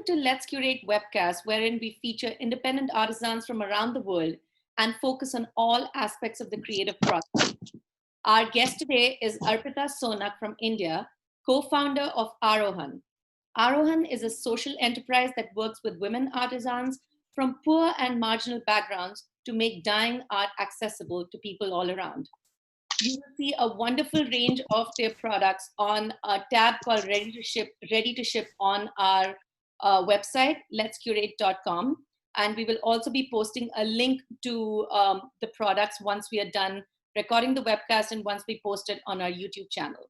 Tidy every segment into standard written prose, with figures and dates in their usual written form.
to Let's Curate webcast, wherein we feature independent artisans from around the world and focus on all aspects of the creative process. Our guest today is Arpeeta Sonak from India, co-founder of Aarohan. Arohan is a social enterprise that works with women artisans from poor and marginal backgrounds to make dying art accessible to people all around. You will see a wonderful range of their products on a tab called Ready to Ship on our website, letscurate.com. And we will also be posting a link to the products once we are done recording the webcast and once we post it on our YouTube channel.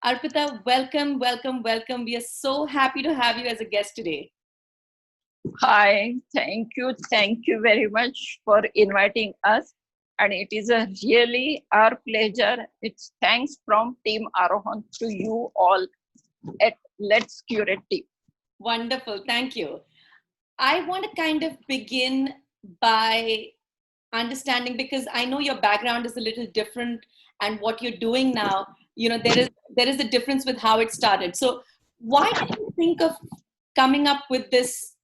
Arpeeta, welcome, welcome, welcome. We are so happy to have you as a guest today. Hi, thank you. Thank you very much for inviting us. And it is a really our pleasure. It's thanks from Team Arohan to you all at Let's Curate Team. Wonderful, thank you. I want to kind of begin by understanding, because I know your background is a little different and what you're doing now, you know, there is a difference with how it started. So why did you think of coming up with this?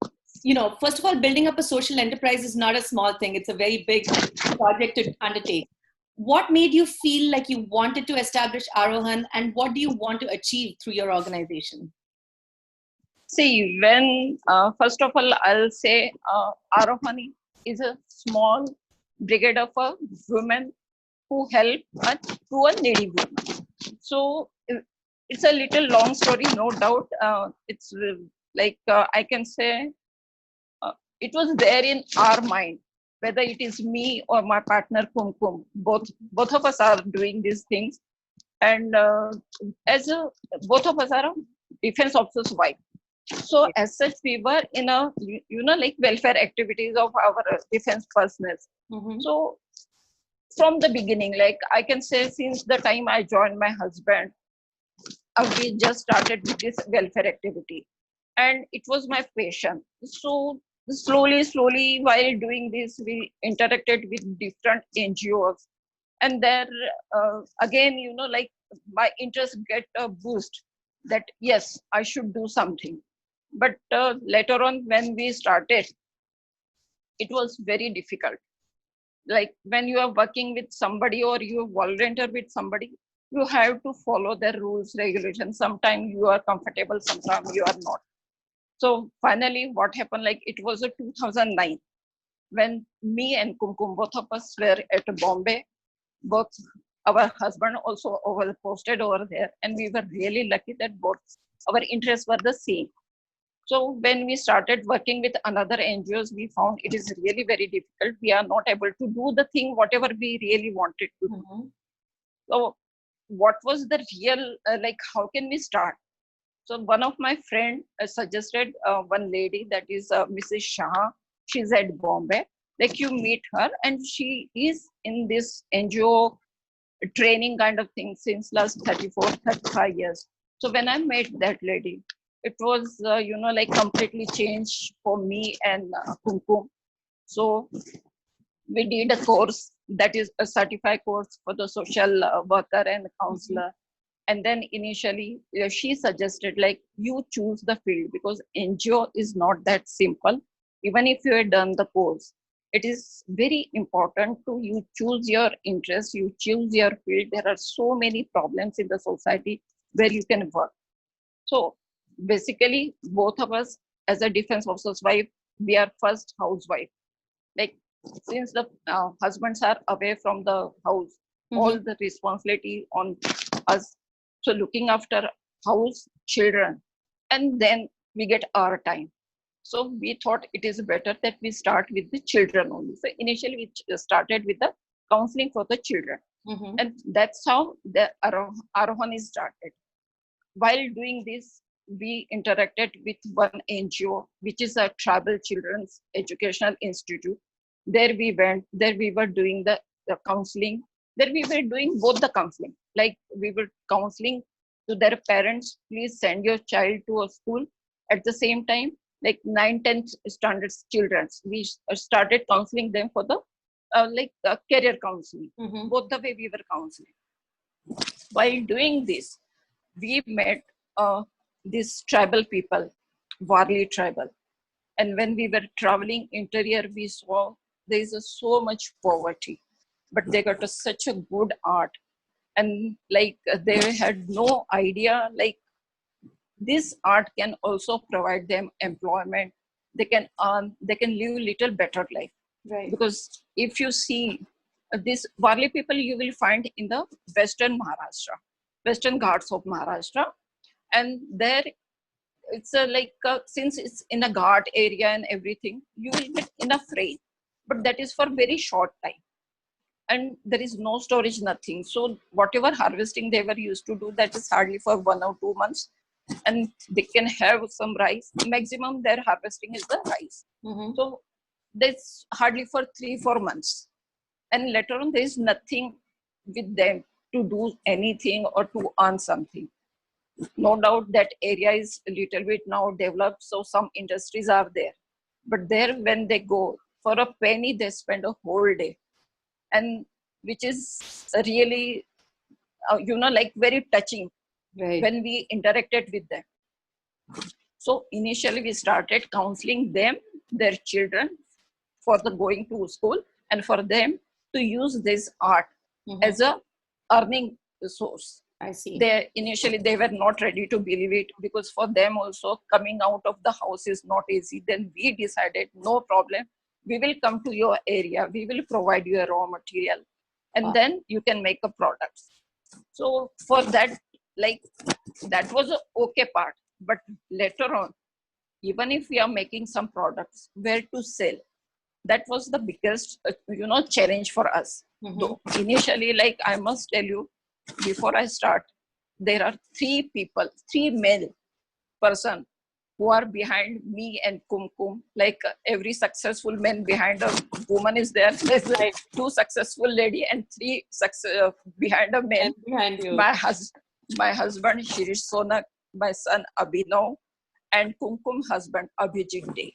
You know, first of all, building up a social enterprise is not a small thing. It's a very big project to undertake. What made you feel like you wanted to establish Arohan, and what do you want to achieve through your organization? See, when first of all, I'll say Arohan is a small brigade of women who help to a needy woman. So it's a little long story, no doubt. It's I can say it was there in our mind, whether it is me or my partner Kumkum. Both of us are doing these things, and both of us are defense officer's wife. So as such, we were in a like welfare activities of our defense personnel. Mm-hmm. So from the beginning, like I can say, since the time I joined my husband, we just started with this welfare activity, and it was my passion. So slowly, while doing this, we interacted with different NGOs, and there again, like my interest get a boost that yes, I should do something. But later on, when we started, it was very difficult. Like when you are working with somebody or you volunteer with somebody, you have to follow their rules, regulations. Sometimes you are comfortable, sometimes you are not. So finally, what happened, like it was a 2009 when me and Kumkum, both of us were at Bombay. Both our husband also posted over there, and we were really lucky that both our interests were the same. So when we started working with another NGOs, we found it is really very difficult. We are not able to do the thing whatever we really wanted to do. Mm-hmm. So what was the real how can we start? So one of my friend suggested one lady, that is Mrs. Shah. She's at Bombay. Like you meet her, and she is in this NGO training kind of thing since last 35 years. So when I met that lady, it was like completely changed for me and Kumkum. So we did a course, that is a certified course for the social worker and counselor. And then initially she suggested, like, you choose the field, because NGO is not that simple. Even if you have done the course, it is very important to you choose your interest, you choose your field. There are so many problems in the society where you can work. So basically, both of us, as a defense officer's wife, we are first housewife. Like since the husbands are away from the house, all the responsibility on us. So looking after house, children, and then we get our time. So we thought it is better that we start with the children only. So initially we started with the counseling for the children. And that's how the Arohan is started. While doing this, we interacted with one NGO, which is a tribal children's educational institute. There we went, there we were doing the counseling. There we were doing both the counseling. Like we were counseling to their parents, please send your child to a school. At the same time, like 9-10 standard children, we started counseling them for the career counseling. Both the way we were counseling. While doing this, we met these tribal people Warli tribal. And when we were traveling interior, we saw there is so much poverty, but they got such a good art. And like they had no idea, like this art can also provide them employment. They can earn, they can live a little better life. Right. Because if you see this Warli people, you will find in the Western Maharashtra, Western Ghats of Maharashtra. And there it's since it's in a Ghat area and everything, you will get enough rain, but that is for very short time. And there is no storage, nothing. So whatever harvesting they were used to do, that is hardly for 1 or 2 months. And they can have some rice. Maximum their harvesting is the rice. Mm-hmm. So that's hardly for 3-4 months. And later on, there is nothing with them to do anything or to earn something. No doubt that area is a little bit now developed, so some industries are there. But there, when they go for a penny, they spend a whole day, and which is really, like very touching Right. when we interacted with them. So initially, we started counseling them, their children, for the going to school, and for them to use this art as a earning source. I see. They initially they were not ready to believe it, because for them also coming out of the house is not easy. Then we decided, no problem, we will come to your area, we will provide you a raw material, and Wow. then you can make a product. So for that, like that was a okay part. But later on, even if we are making some products, where to sell, that was the biggest challenge for us. Though initially, like I must tell you, before I start, there are three male person who are behind me and Kumkum. Like every successful man behind a woman is there. There's like 2 successful lady and 3 behind a man. And behind you. My husband Shirish Sonak, my son Abhinav, and Kumkum husband Abhijit Day.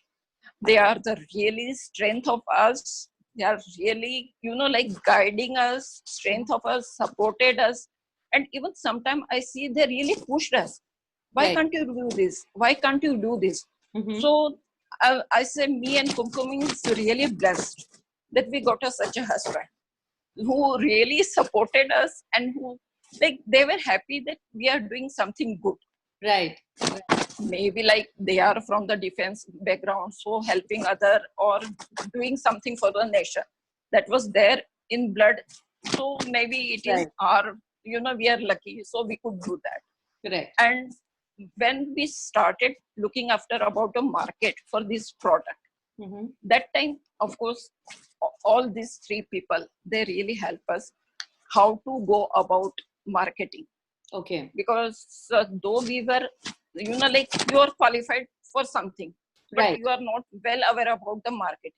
They are the really strength of us. They are really, like guiding us, strength of us, supported us. And even sometimes I see they really pushed us. Why Right. can't you do this? Why can't you do this? Mhm. So I say me and Kumkum is really blessed that we got such a husband who really supported us, and who, like, they were happy that we are doing something good. Right. Maybe like they are from the defense background, so helping other or doing something for the nation, that was there in blood. So maybe it is Right. our, we are lucky, so we could do that. Correct. And when we started looking after about a market for this product, that time, of course, all these 3 people, they really help us how to go about marketing. Okay. Because though we were, like you are qualified for something, but Right. you are not well aware about the market.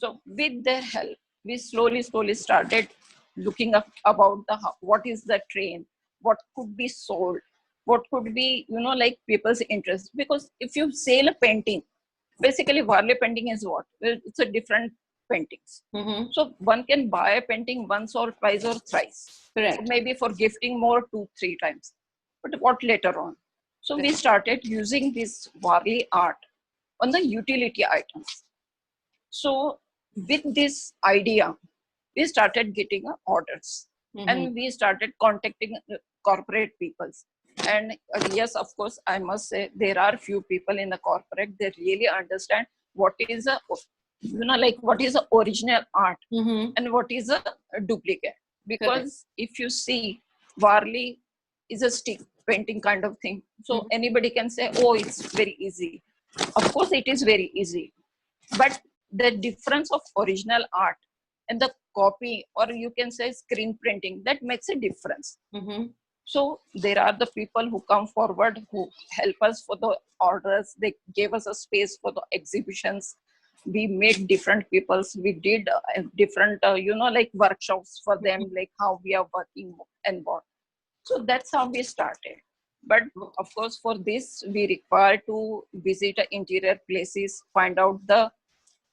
So with their help, we slowly started looking up about what is the trend, what could be sold, what could be, like people's interest. Because if you sell a painting, basically Warli painting is what? Well, it's a different paintings. So one can buy a painting once or twice or thrice. Correct. Maybe for gifting more 2-3 times. But what later on? So we started using this Warli art on the utility items. So with this idea, we started getting orders, and we started contacting corporate peoples. And yes, of course, I must say there are few people in the corporate, they really understand what is a, like what is a original art and what is a duplicate. Because if you see, Warli is a stick painting kind of thing. So anybody can say, oh, it's very easy. Of course, it is very easy. But the difference of original art and the copy, or you can say screen printing, that makes a difference. So there are the people who come forward, who help us for the orders. They gave us a space for the exhibitions. We made different peoples. We did different, like workshops for them, like how we are working and what. So that's how we started. But of course, for this, we require to visit interior places, find out the,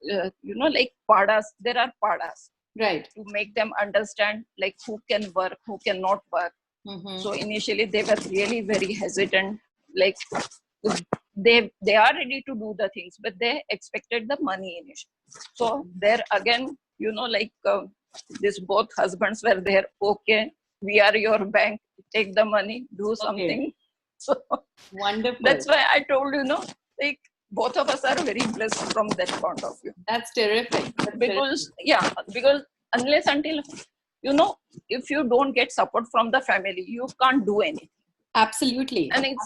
like padas. There are padas. Right. To make them understand, like who can work, who cannot work. So initially, they were really very hesitant. Like they are ready to do the things, but they expected the money initially. So there again, like these both husbands were there. Okay, we are your bank. Take the money, do Okay. something. So Wonderful. that's why I told like both of us are very blessed from that point of view. That's terrific. That's Because because unless until if you don't get support from the family, you can't do anything. Absolutely. And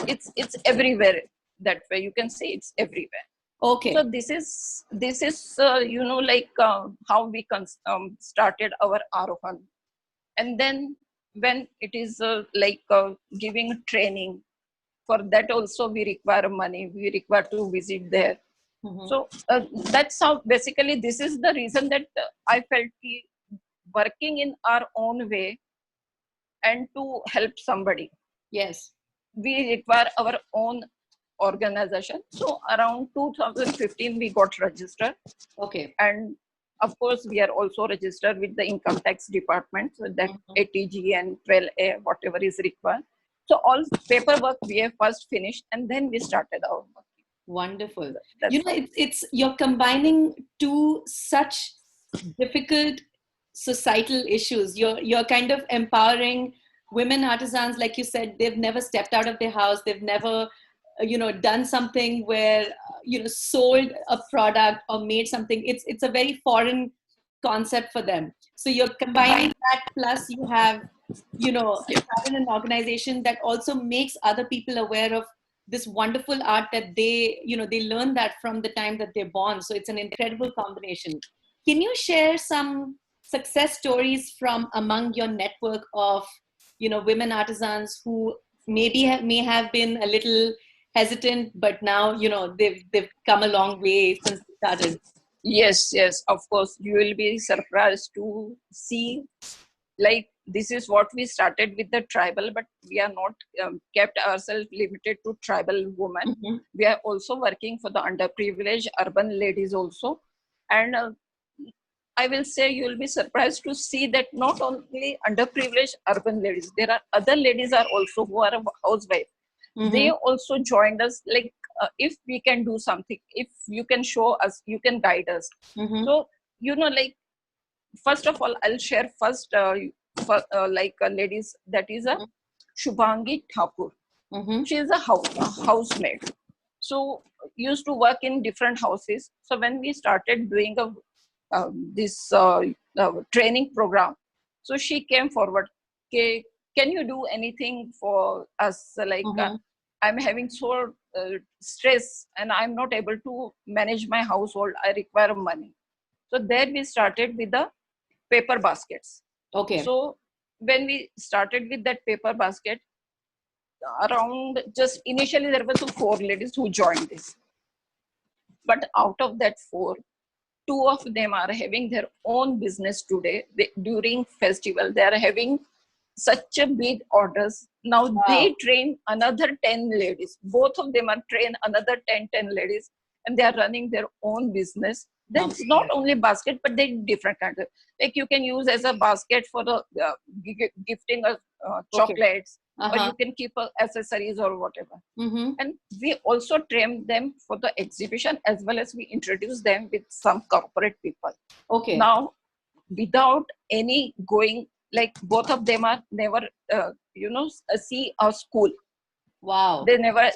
it's everywhere that way. You can say it's everywhere. Okay. So this is like how we started our Arohan. And then when it is like giving training, for that also we require money, we require to visit there. So that's how basically this is the reason that I felt working in our own way and to help somebody, Yes. we require our own organization. So around 2015 we got registered. Okay. And of course we are also registered with the income tax department, so that ATG and 12A whatever is required. So all paperwork we have first finished, and then we started our work. Wonderful. That's It's you're combining two such difficult societal issues. You're kind of empowering women artisans, like you said. They've never stepped out of their house. They've never, done something where, sold a product or made something. It's a very foreign concept for them. So you're combining that, plus you have, started an organization that also makes other people aware of this wonderful art that they learn that from the time that they're born. So it's an incredible combination. Can you share some success stories from among your network of women artisans who may have been a little hesitant, but now they've come a long way since they started? Yes, of course. You will be surprised to see, like, this is what we started with the tribal, but we are not kept ourselves limited to tribal women. We are also working for the underprivileged urban ladies also. And I will say you will be surprised to see that not only underprivileged urban ladies, there are other ladies are also who are a housewife. They also joined us, like, if we can do something, if you can show us, you can guide us. So like, first of all, I'll share first like ladies, that is a Shubhangi Thakur. She is a housemaid, so used to work in different houses. So when we started doing this training program, so she came forward, okay, can you do anything for us, like I'm having so stress and I'm not able to manage my household, I require money. So there we started with the paper baskets. Okay. So when we started with that paper basket, around, just initially there were 4 ladies who joined this. But out of that 4, 2 of them are having their own business today. During festival, they are having such a big orders. Now they train another 10 ladies. Both of them are trained another 10 ladies, and they are running their own business. That's not only basket, but they different kinds of, like, you can use as a basket for the gifting of chocolates, or you can keep accessories or whatever. And we also train them for the exhibition, as well as we introduce them with some corporate people. Okay. Now, without any going, like, both of them are never see a school. Wow. They never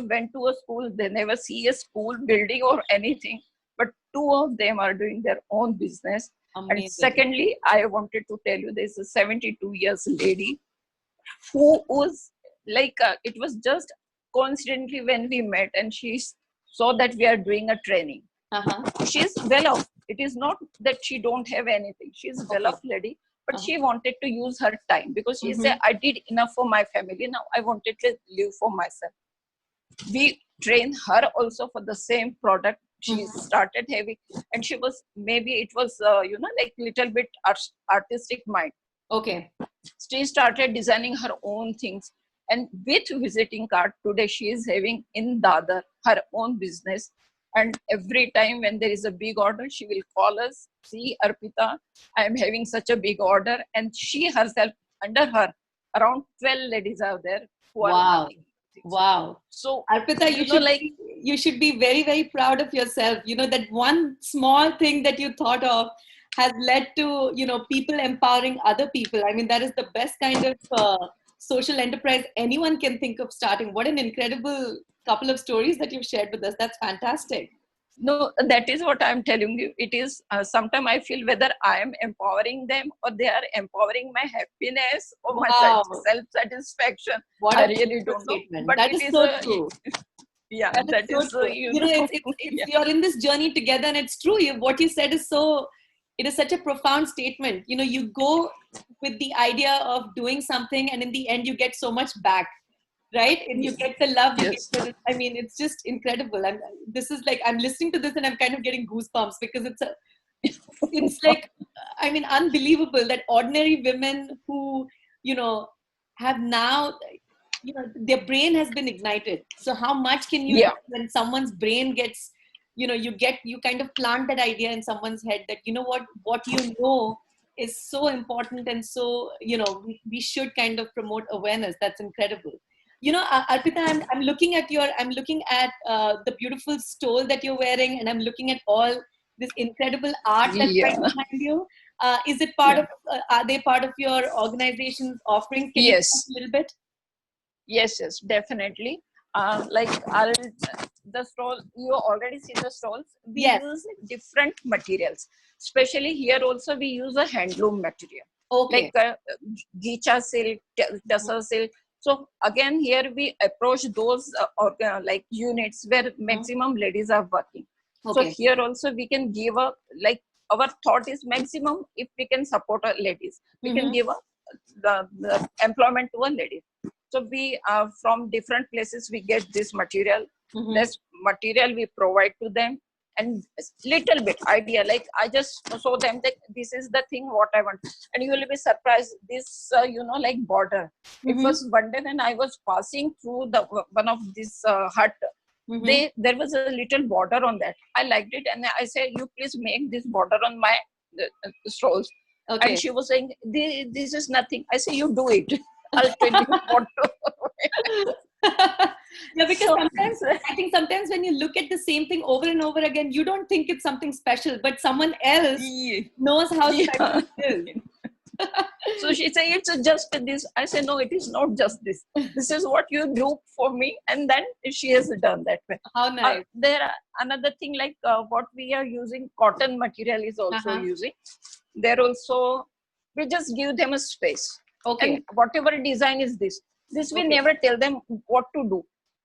went to a school. They never see a school building or anything. But 2 of them are doing their own business. Amazing. And secondly, I wanted to tell you, there's a 72 years lady who was like, it was just coincidentally when we met, and she saw that we are doing a training. She's well off. It is not that she don't have anything. She's well off lady, but she wanted to use her time, because she said, I did enough for my family. Now I wanted to live for myself. We train her also for the same product. She started having, and she was, maybe it was like little bit artistic mind. Okay. She started designing her own things, and with visiting card, today she is having in Dadar her own business. And every time when there is a big order, she will call us, see, Arpeeta, I am having such a big order. And she herself, under her, around 12 ladies are there who are working. Wow. So, Arpita, like, you should be very, very proud of yourself. That one small thing that you thought of has led to, people empowering other people. I mean, that is the best kind of social enterprise anyone can think of starting. What an incredible couple of stories that you've shared with us. That's fantastic. no, that is what I'm telling you. It is sometimes I feel whether I am empowering them or they are empowering my happiness or my Wow. self-satisfaction. What I a really beautiful don't know. statement. But That it is is so a, true. yeah, That is that so is, true. It's yeah. you're in this journey together, and it's true. What you said is so. It is such a profound statement. You go with the idea of doing something, and in the end, you get so much back, right? And you get the love. You get Yes. the. I mean, it's just incredible. And this is like I'm listening to this, and I'm kind of getting goosebumps because it's like, I mean, unbelievable that ordinary women who, you know, have now, their brain has been ignited. So how much can you do Yeah. when someone's brain gets, you kind of plant that idea in someone's head that, what is so important. And so, we should kind of promote awareness. That's incredible. Arpita, I'm looking at the beautiful stole that you're wearing, and I'm looking at all this incredible art that's right Yeah. behind you. Is it Yeah. are they part of your organization's offerings? Can you talk Yes. a little bit? Yes, definitely. Like the stall, you already see the stalls. We Yes. use different materials. Especially here also we use a handloom material. Okay. Like gicha silk, tussar silk. So again here we approach those like units where maximum ladies are working. So Okay. here also we can give a, like, our thought is maximum if we can support our ladies, we can give a the employment to a lady. So we from different places we get this material. This material we provide to them, and little bit idea, like I just show them that this is the thing what I want, and you will be surprised. This like border. It was one day when I was passing through the one of this hut. There was a little border on that. I liked it, and I said, "You please make this border on my strolls." And Okay. she was saying, "This is nothing." I say, "You do it. I'll tell you what to." Yeah, because So, I think sometimes when you look at the same thing over and over again, you don't think it's something special, but someone else knows how special yeah. it is. So she said, "It's just this." I say, "No, it is not just this. This is what you do for me." And then she has done that way. How nice. There are another thing, like what we are using, cotton material is also using. They're also, we just give them a space. Okay. And whatever design is this we never tell them what to do.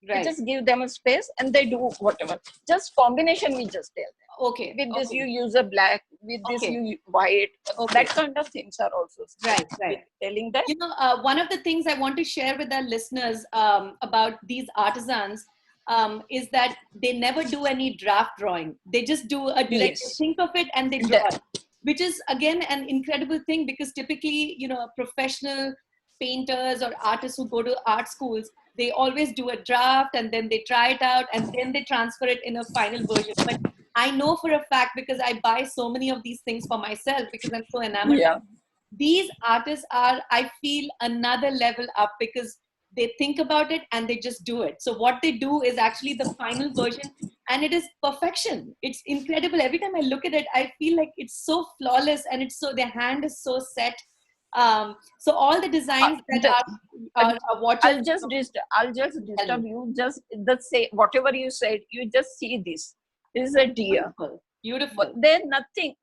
Right. We just give them a space and they do whatever. Just combination we just tell them. Okay. With this you use a black, with this you white. That kind of things are also right. telling them. One of the things I want to share with our listeners about these artisans is that they never do any draft drawing. They just do they think of it and they draw it, which is again an incredible thing, because typically, professional painters or artists who go to art schools, they always do a draft and then they try it out and then they transfer it in a final version. But I know for a fact, because I buy so many of these things for myself because I'm so enamored. These artists are, I feel, another level up, because they think about it and they just do it. So what they do is actually the final version, and it is perfection. It's incredible. Every time I look at it, I feel like it's so flawless, and it's so, their hand is so set. So all the designs that are watchers. I'll just disturb you. Just say whatever you said. You just see this. This is a deer. Beautiful. But there's nothing.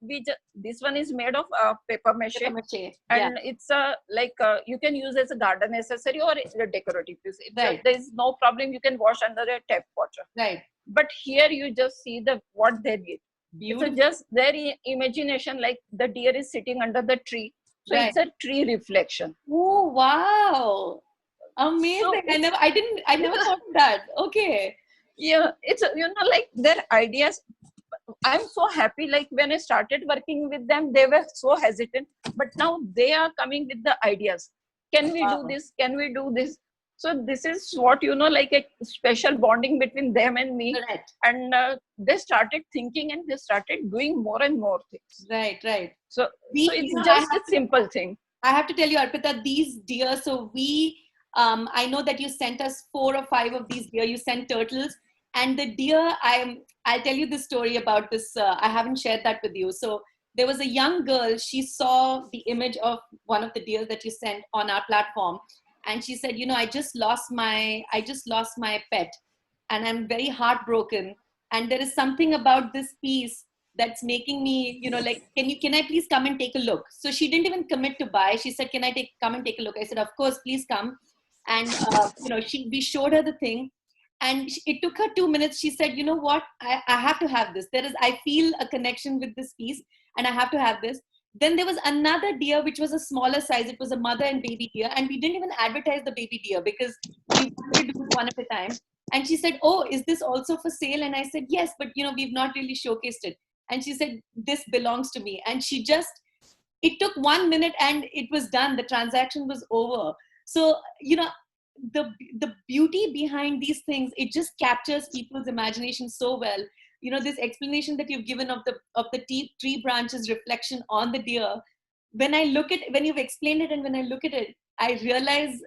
This one is made of paper mache, and it's like you can use as a garden accessory or a decorative piece. There is no problem. You can wash under a tap water. Right. But here you just see what they did. Beautiful. It's just their imagination. Like the deer is sitting under the tree, so it's a tree reflection. Oh wow! Amazing. So I never thought of that. Okay. Yeah, it's like their ideas. I'm so happy. Like when I started working with them, they were so hesitant, but now they are coming with the ideas. Can we do this? Can we do this? So this is what, like a special bonding between them and me. Correct. And they started thinking and they started doing more and more things. Right. So it's just a simple thing. I have to tell you, Arpita, these deer, so we I know that you sent us 4 or 5 of these deer. You sent turtles, and the deer. I'll tell you the story about this. I haven't shared that with you. So there was a young girl. She saw the image of one of the deer that you sent on our platform, and she said, I just lost my pet, and I'm very heartbroken. And there is something about this piece that's making me, like, can I please come and take a look? So she didn't even commit to buy. She said, can I come and take a look? I said, of course, please come. And we showed her the thing, and it took her 2 minutes. She said, you know what, I have to have this. I feel a connection with this piece, and I have to have this. Then there was another deer which was a smaller size. It was a mother and baby deer, and we didn't even advertise the baby deer because we wanted to do it one at a time. And she said, oh, is this also for sale? And I said, yes, but we've not really showcased it. And she said, this belongs to me. And she just, it took 1 minute and it was done. The transaction was over. So, the beauty behind these things, it just captures people's imagination so well. This explanation that you've given of the tree branches reflection on the deer, when you've explained it and when I look at it, I realize,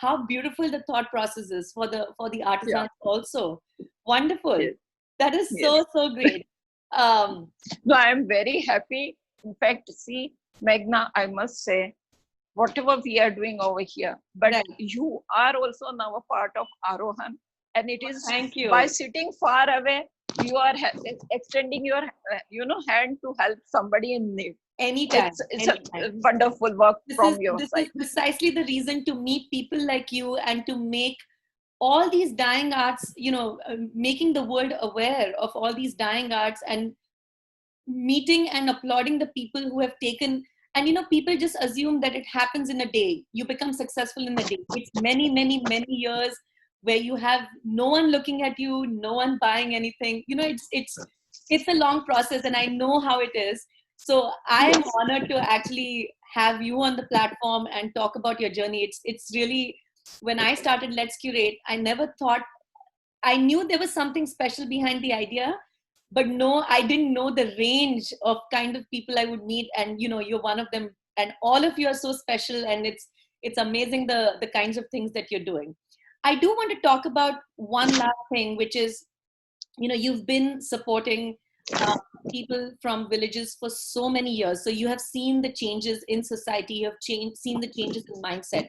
how beautiful the thought process is for the Yeah. artisans also. Wonderful. Yes. That is Yes. so great. No, I am very happy. In fact, see, Meghna, I must say, whatever we are doing over here, but Right. you are also now a part of Arohan, and it is Thank you. by sitting far away, you are extending your, hand to help somebody in need. Anytime. It's Anytime. a wonderful work from your This side. is precisely the reason to meet people like you and to make all these dying arts, making the world aware of all these dying arts, and meeting and applauding the people who have taken. And people just assume that it happens in a day. You become successful in a day. It's many years where you have no one looking at you, no one buying anything. It's a long process, and I know how it is. So I am Yes. honored to actually have you on the platform and talk about your journey. It's really, when I started Let's Curate, I never thought, I knew there was something special behind the idea, but no, I didn't know the range of kind of people I would meet. And you're one of them, and all of you are so special, and it's amazing the kinds of things that you're doing. I do want to talk about one last thing, which is, you've been supporting uh, people from villages for so many years. So you have seen the changes in society, you have seen the changes in mindset.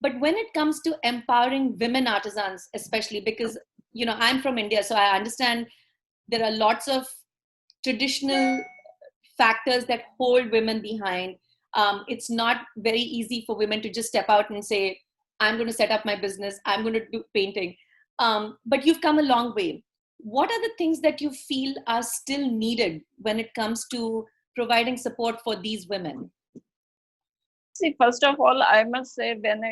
But when it comes to empowering women artisans, especially because, I'm from India, so I understand there are lots of traditional factors that hold women behind. It's not very easy for women to just step out and say, I'm going to set up my business, I'm going to do painting. But you've come a long way. What are the things that you feel are still needed when it comes to providing support for these women? See, first of all, I must say, when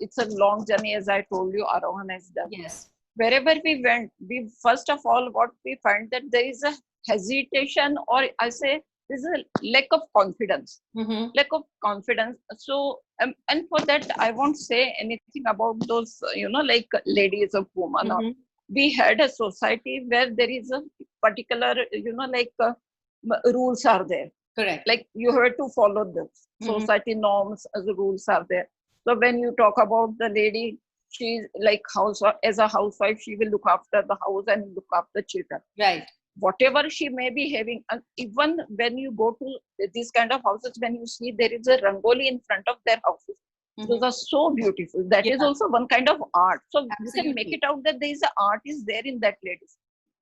it's a long journey, as I told you, Arohan has done. Yes. Wherever we went, we first of all, what we find that there is a hesitation, or I say, there's a lack of confidence. Mm-hmm. Lack of confidence. So, and for that, I won't say anything about those, like ladies or women. Or, Mm-hmm. we had a society where there is a particular, rules are there. Correct. Like you have to follow the society norms, as the rules are there. So when you talk about the lady, she's like as a housewife, she will look after the house and look after children. Right. Whatever she may be having, and even when you go to these kind of houses, when you see there is a rangoli in front of their houses, those are so beautiful. That is also one kind of art. So you can make it out that there is an art is there in that ladies.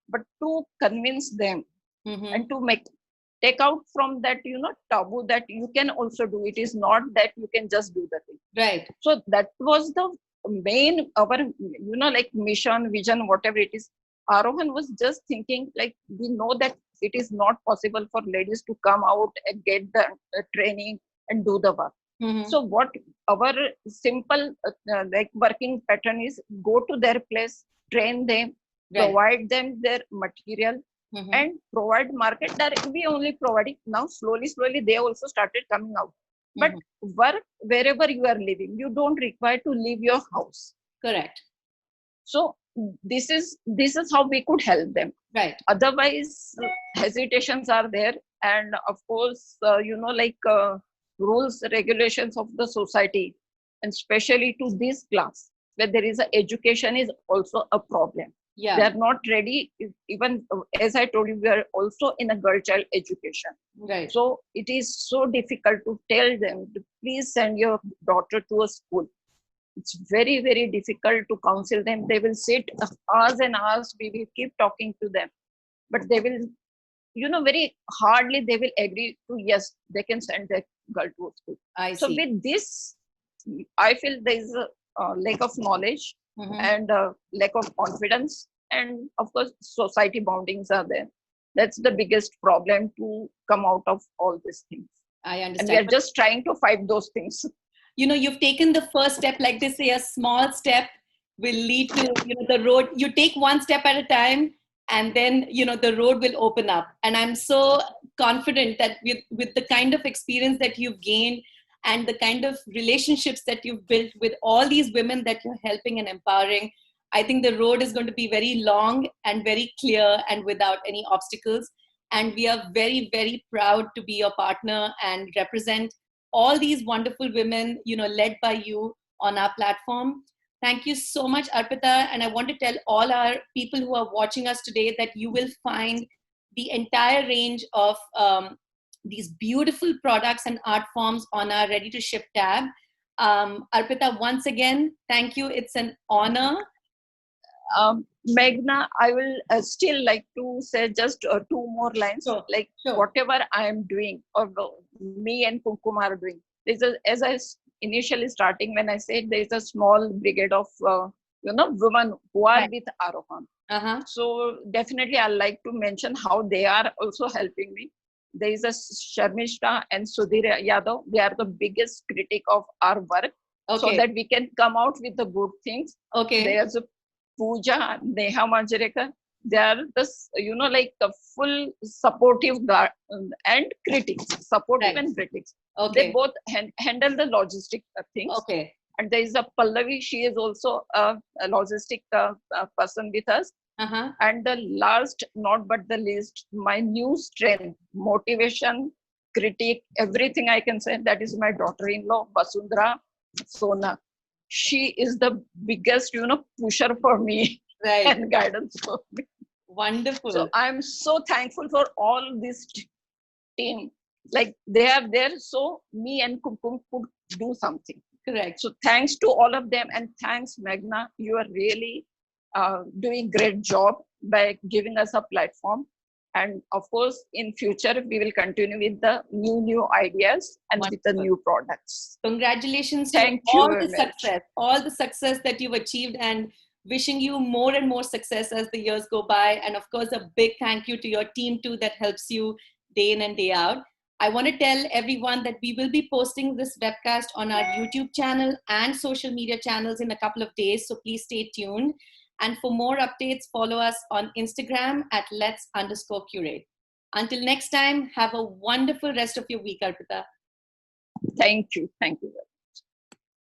But to convince them and to take out from that, taboo, that you can also do it, is not that you can just do the thing. Right. So that was the main, our, like mission, vision, whatever it is. Arohan was just thinking, like, we know that it is not possible for ladies to come out and get the training and do the work. So what our simple like working pattern is, go to their place, train them, provide them their material, and provide market. Direct we only providing. Now slowly they also started coming out. But work wherever you are living, you don't require to leave your house. Correct. So this is how we could help them. Right. Otherwise, hesitations are there, and of course, rules, regulations of the society. and especially to this class where there is a education is also a problem. They Yeah. are not ready. Even as I told you, we are also in a girl child education. Right. So it is so difficult to tell them to please send your daughter to a school. It's very, very difficult to counsel them. They will sit hours and hours. We will keep talking to them, but they will, very hardly they will agree to yes, they can send their girl to a school. I So see. with this, I feel there is a lack of knowledge Mhm. and lack of confidence, and of course, society boundings are there. That's the biggest problem to come out of all these things. I And we understand. are just trying to fight those things. You've taken the first step, like they say, a small step will lead to, the road. You take one step at a time, and then, the road will open up. And I'm so confident that with the kind of experience that you've gained and the kind of relationships that you've built with all these women that you're helping and empowering, I think the road is going to be very long and very clear and without any obstacles. And we are very, very proud to be your partner and represent all these wonderful women, led by you on our platform. Thank you so much, Arpeeta. And I want to tell all our people who are watching us today that you will find the entire range of these beautiful products and art forms on our Ready to Ship tab. Arpeeta, once again, thank you. It's an honor. Meghna, I will still like to say just two more lines. Sure, Like sure. whatever I am doing, or me and Kumkum are doing. As I initially starting when I said there is a small brigade of women who are Right. with Arohan. Uh-huh. So definitely, I like to mention how they are also helping me. There is a Sharmishta and Sudhir Yadav. They are the biggest critic of our work, so Okay. that we can come out with the good things. Okay. There's a Pooja, Neha Manjrekar. They are like a full supportive and critics, supportive Right. and critics. Okay. They both handle the logistic things. Okay. And there is a Pallavi. She is also a logistic person with us. Uh-huh. And the last, not but the least, my new strength, motivation, critique, everything I can say, that is my daughter-in-law, Vasundhara Sonak. She is the biggest, pusher for me Right. and guidance for me. Wonderful. So I'm so thankful for all this team. Like they are there, so me and Kumkum could do something. Correct. So thanks to all of them, and thanks, Meghna. You are really doing great job by giving us a platform. And of course, in future, we will continue with the new ideas and with the Wonderful. new products. Congratulations Thank to you all very the much. success, all the success that you've achieved, and wishing you more and more success as the years go by. And of course, a big thank you to your team too that helps you day in and day out. I want to tell everyone that we will be posting this webcast on our YouTube channel and social media channels in a couple of days. So please stay tuned. And for more updates, follow us on Instagram at let's_curate. Until next time, have a wonderful rest of your week, Arpeeta. Thank you. Thank you.